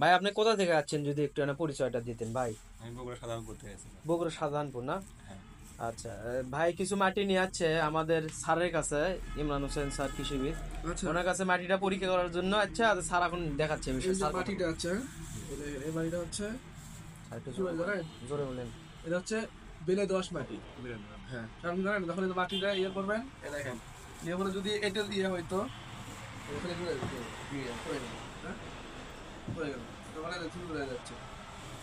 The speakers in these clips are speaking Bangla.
ভাই আপনি কোথা থেকে আছেন, যদি একটু পরিচয়টা দিতেন ভাই? আমি বগুড়া সাধারণপুর থেকে আছি। বগুড়া সাধারণপুর না? হ্যাঁ। আচ্ছা, ভাই কিছু মাটি নিয়ে আছে আমাদের স্যারের কাছে, ইমরান হোসেন স্যার কৃষিবিদ। আচ্ছা, ওনার কাছে মাটিটা পরীক্ষা করার জন্য। আচ্ছা, স্যার এখন দেখাচ্ছে এই বিষয়। যে স্যার কথা মাটিটা আছে, এই মাটিটা হচ্ছে স্যার একটু কি বলে জানেন? জোরে বলেন। এটা হচ্ছে বেলে দোআঁশ মাটি। হ্যাঁ, কারণ জানেন যখন এই মাটিটা ইয়ে করবেন, এ দেখেন ইয়ে করে যদি এটা দিয়ে হয়তো এখানে চলে যেত, পড়ে গেল, হ্যাঁ পড়ে গেল, তখন এটা চুল উড়ে যাচ্ছে।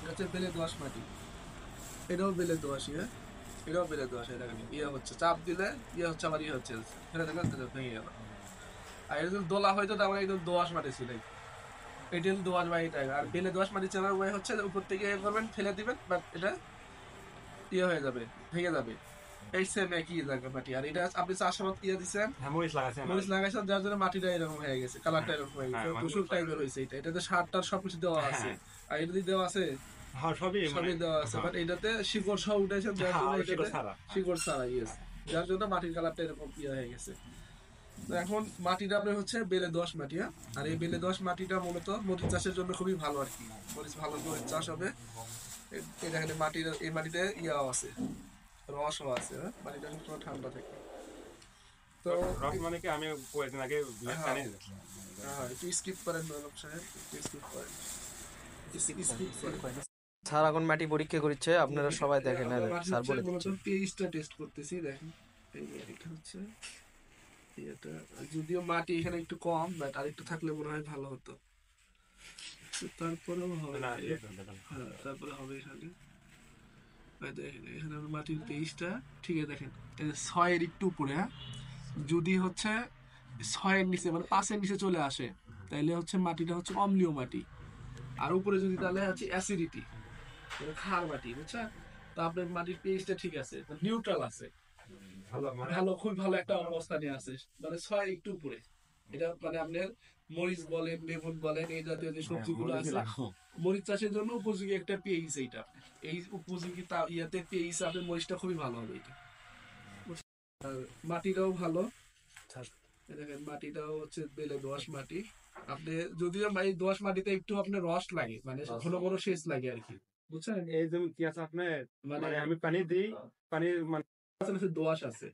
এটা হচ্ছে বেলে দোআঁশ মাটি। এটাও বেলে দোআঁশই, হ্যাঁ, এটাও বেলে দোআঁশ। এটা দেখেন ইয়ে হচ্ছে, চাপ দিলে ইয়ে হচ্ছে, আবার ইয়ে হচ্ছে, ফেলে দেখেন ভেঙে গেল। আর এটা যদি দোলা হয়তো তার মানে একদম দোআঁশ মাটি ছিল। এঁটেল দোআঁশ বা এটা, আর বেলে দোআঁশ মাটি চেনার উপায় হচ্ছে উপর থেকে ইয়ে করবেন, ফেলে দিবেন, বাট এটা ইয়ে হয়ে যাবে, ভেঙে যাবে। এই সেম একই জায়গা মাটি। আর এটা আপনি চাষাবাদ ইয়ে দিচ্ছেন, হ্যাঁ, মরিচ লাগাচ্ছি আমরা। মরিচ লাগাইছেন, যার জন্য মাটিটা এরকম হয়ে গেছে, কালারটা হ্যাঁ, এরকম হয়ে হ্যাঁ, গেছে, মানে ধূসর টাইপের হয়েছে। এটাতে সার টার সবকিছু দেওয়া আছে, হ্যাঁ, আর এটা দিয়ে দেওয়া আছে, হ্যাঁ, সবই মানে সবই দেওয়া আছে, হ্যাঁ, বাট এটাতে শিকড় সহ উঠেছে, যার হ্যাঁ, জন্য আরো শিকড় এটাতে ছাড়া। শিকড় ছাড়া, ইয়েস, যার জন্য মাটির কালারটা এরকম ইয়ে হয়ে গেছে। তো এখন মাটিটা আপনার হচ্ছে বেলে দোআঁশ মাটি, হ্যাঁ। আর এই বেলে দোআঁশ মাটিটা মূলত মরিচ চাষের জন্য খুবই ভালো আর কি। মরিচ ভালো মরিচ চাষ হবে। এটা এখানে মাটির, এই মাটিতে ইয়াও আছে, রসও আছে, হ্যাঁ, মাটিটা সবসময় ঠান্ডা থাকে। তো রস মানে কি, আমি কয়েকদিন আগে হ্যাঁ, পানি হ্যাঁ, একটু স্কিপ করেন নরম সাহেব, একটু স্কিপ করেন, স্কিপ করেন। স্যার এখন মাটি পরীক্ষা করছে, আপনারা সবাই দেখেন। আমরা মাটি স্যার হচ্ছে বলে মূলত দিচ্ছে। পিএইচটা টেস্ট করতেছি, দেখেন। এটা হচ্ছে এটা, যদিও মাটি এখানে একটু কম, বাট আর একটু থাকলে মনে হয় ভালো হতো। তারপরেও হবে, না, হ্যাঁ, তারপরে হবে এখানে। দেখেন এখানে আমার মাটির পেজটা ঠিক আছে, দেখেন এই যে 6-এর একটু উপরে, হ্যাঁ, যদি হচ্ছে 6-এর নিচে মানে 5-এর নিচে চলে আসে, তাইলে হচ্ছে মাটিটা হচ্ছে অম্লীয় মাটি। আর উপরে যদি তাহলে হচ্ছে অ্যাসিডিটি, ক্ষার মাটি, বুঝছেন? তো আপনার মাটির পেজটা ঠিক আছে, নিউট্রাল আছে, ভালো মানে ভালো, খুবই ভালো একটা অবস্থানে আছে, মানে 6 একটু উপরে। এটা মানে আপনার মরিচ বলেন, বেগুন বলেন, এই জাতীয় যে হ্যাঁ, সবজিগুলো মরিচই আছে, লাগাবো। মরিচ চাষের জন্য উপযোগী একটা পেঁয়াজ এইটা। এই উপযোগী ইয়াতে পেঁয়াজ আপনার মরিচটা খুবই ভালো হবে এটা। আর মাটিটাও ভালো। এই দেখেন মাটিটাও হচ্ছে বেলে দোআঁশ মাটি। আপনি যদিও এই দোআঁশ মাটিতে একটু আপনার রস লাগে, মানে ঘন ঘন সেচ লাগে আর কি, বুঝছেন? এই জমি কি আছে আপনার, মানে মানে আমি পানি দিই, পানি মানে দোআঁশ আছে,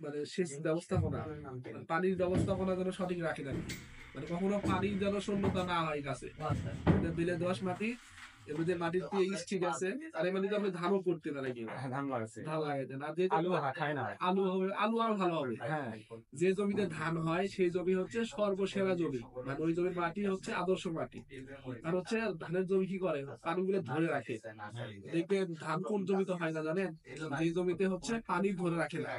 মানে সেচ ব্যবস্থাপনা, পানির ব্যবস্থাপনা যেন সঠিক রাখে না, মানে কখনো পানির যেন শূন্যতা না হয় গাছে। এটা বেলে দোআঁশ মাটি, এমনিতে মাটির পিএইচ ঠিক আছে। আর এই মাটিতে আপনি ধানও করতে পারেন, কি ধান লাগাচ্ছে। ধান লাগাইতেন। আর যে আলু খায় না। আলু হবে, আলু আরো ভালো হবে, হ্যাঁ, যে জমিতে ধান হয় সেই জমি হচ্ছে সর্বসেরা জমি, মানে ওই জমির মাটি হচ্ছে আদর্শ মাটি। আর হচ্ছে ধানের জমি কি করে, পানিগুলো ধরে রাখে। দেখবেন ধান কোন জমিতে হয় না জানেন, যে জমিতে হচ্ছে পানি ধরে রাখে না,